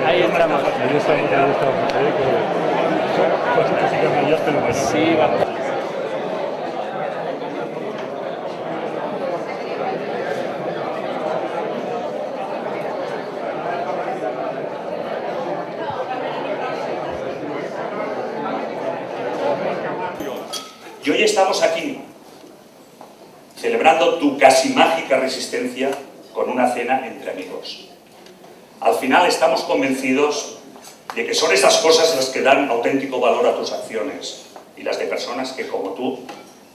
Ahí entramos. Sí, vamos. Y hoy estamos aquí, celebrando tu casi mágica resistencia con una cena entre amigos. Al final estamos convencidos de que son estas cosas las que dan auténtico valor a tus acciones y las de personas que, como tú,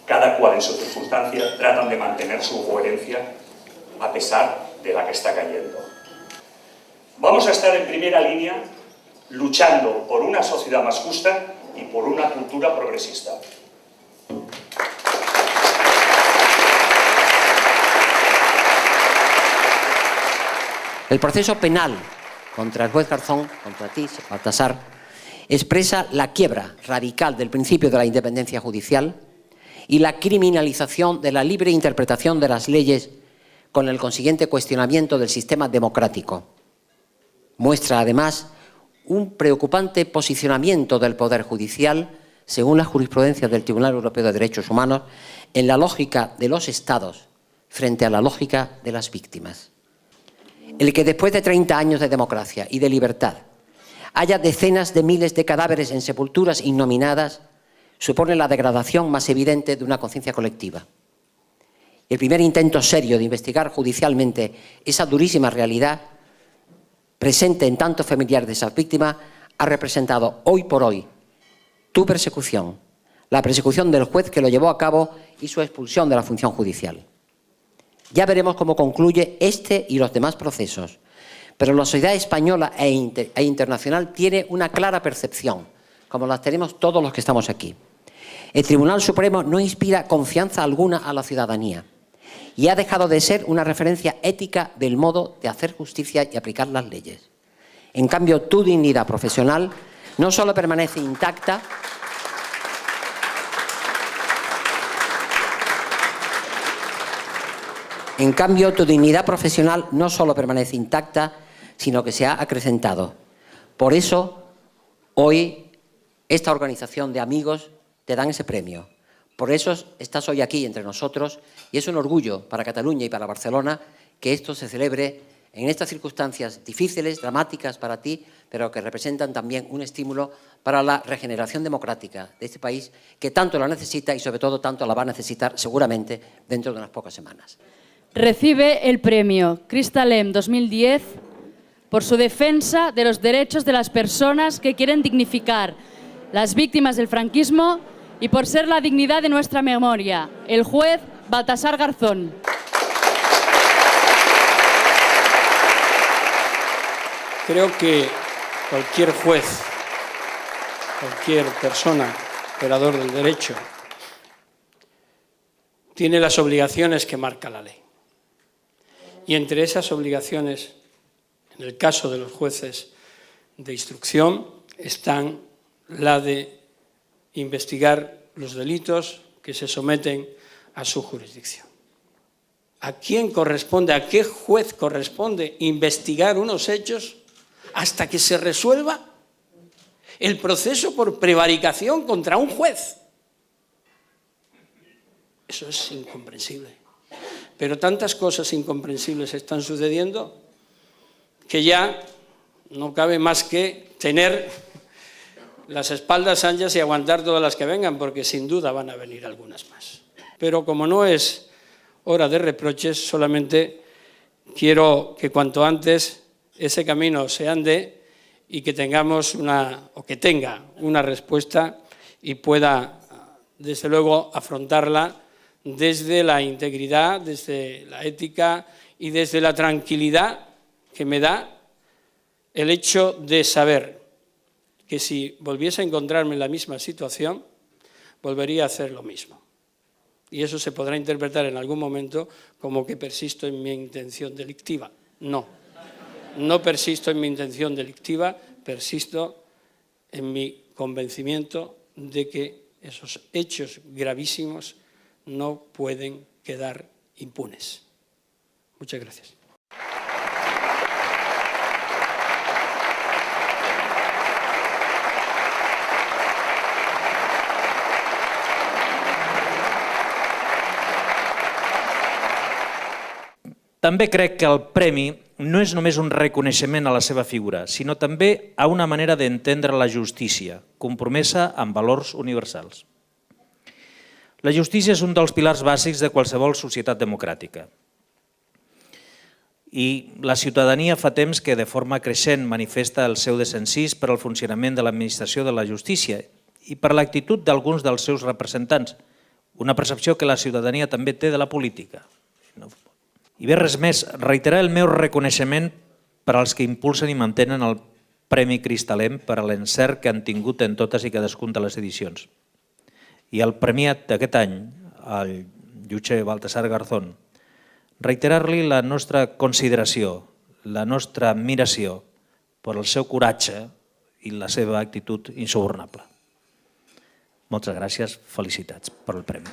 cada cual en su circunstancia, tratan de mantener su coherencia a pesar de la que está cayendo. Vamos a estar en primera línea luchando por una sociedad más justa y por una cultura progresista. El proceso penal contra el juez Garzón, contra ti, Baltasar, expresa la quiebra radical del principio de la independencia judicial y la criminalización de la libre interpretación de las leyes con el consiguiente cuestionamiento del sistema democrático. Muestra, además, un preocupante posicionamiento del Poder Judicial, según la jurisprudencia del Tribunal Europeo de Derechos Humanos, en la lógica de los Estados frente a la lógica de las víctimas. El que después de 30 años de democracia y de libertad haya decenas de miles de cadáveres en sepulturas innominadas supone la degradación más evidente de una conciencia colectiva. El primer intento serio de investigar judicialmente esa durísima realidad presente en tanto familiar de esas víctimas ha representado hoy por hoy tu persecución, la persecución del juez que lo llevó a cabo y su expulsión de la función judicial. Ya veremos cómo concluye este y los demás procesos, pero la sociedad española e internacional tiene una clara percepción, como la tenemos todos los que estamos aquí. El Tribunal Supremo no inspira confianza alguna a la ciudadanía y ha dejado de ser una referencia ética del modo de hacer justicia y aplicar las leyes. En cambio, tu dignidad profesional no solo permanece intacta, sino que se ha acrecentado. Por eso, hoy, esta organización de amigos te dan ese premio. Por eso estás hoy aquí entre nosotros y es un orgullo para Cataluña y para Barcelona que esto se celebre en estas circunstancias difíciles, dramáticas para ti, pero que representan también un estímulo para la regeneración democrática de este país que tanto la necesita y sobre todo tanto la va a necesitar seguramente dentro de unas pocas semanas. Recibe el premio Cristalem 2010 por su defensa de los derechos de las personas que quieren dignificar las víctimas del franquismo y por ser la dignidad de nuestra memoria, el juez Baltasar Garzón. Creo que cualquier juez, cualquier persona, operador del derecho, tiene las obligaciones que marca la ley. Y entre esas obligaciones, en el caso de los jueces de instrucción, están la de investigar los delitos que se someten a su jurisdicción. ¿A quién corresponde, a qué juez corresponde investigar unos hechos hasta que se resuelva el proceso por prevaricación contra un juez? Eso es incomprensible. Pero tantas cosas incomprensibles están sucediendo que ya no cabe más que tener las espaldas anchas y aguantar todas las que vengan, porque sin duda van a venir algunas más. Pero como no es hora de reproches, solamente quiero que cuanto antes ese camino se ande y que tengamos que tenga una respuesta y pueda, desde luego, afrontarla desde la integridad, desde la ética y desde la tranquilidad que me da el hecho de saber que si volviese a encontrarme en la misma situación, volvería a hacer lo mismo. Y eso se podrá interpretar en algún momento como que persisto en mi intención delictiva. No, no persisto en mi intención delictiva, persisto en mi convencimiento de que esos hechos gravísimos no pueden quedar impunes. Muchas gracias. També crec que el premi no és només un reconeixement a la seva figura, sinó també a una manera d'entendre la justícia, compromesa amb valors universals. La justícia és un dels pilars bàsics de qualsevol societat democràtica. I la ciutadania fa temps que de forma creixent manifesta el seu desencís per al funcionament de l'administració de la justícia i per l'actitud d'alguns dels seus representants, una percepció que la ciutadania també té de la política. I bé, res més, reiterar el meu reconeixement per als que impulsen i mantenen el Premi Cristalem per a l'encert que han tingut en totes i cadascun de les edicions. I al premiat d'aquest any, el jutge Baltasar Garzón, reiterar-li la nostra consideració, la nostra admiració per el seu coratge i la seva actitud insubornable. Moltes gràcies, felicitats per el premi.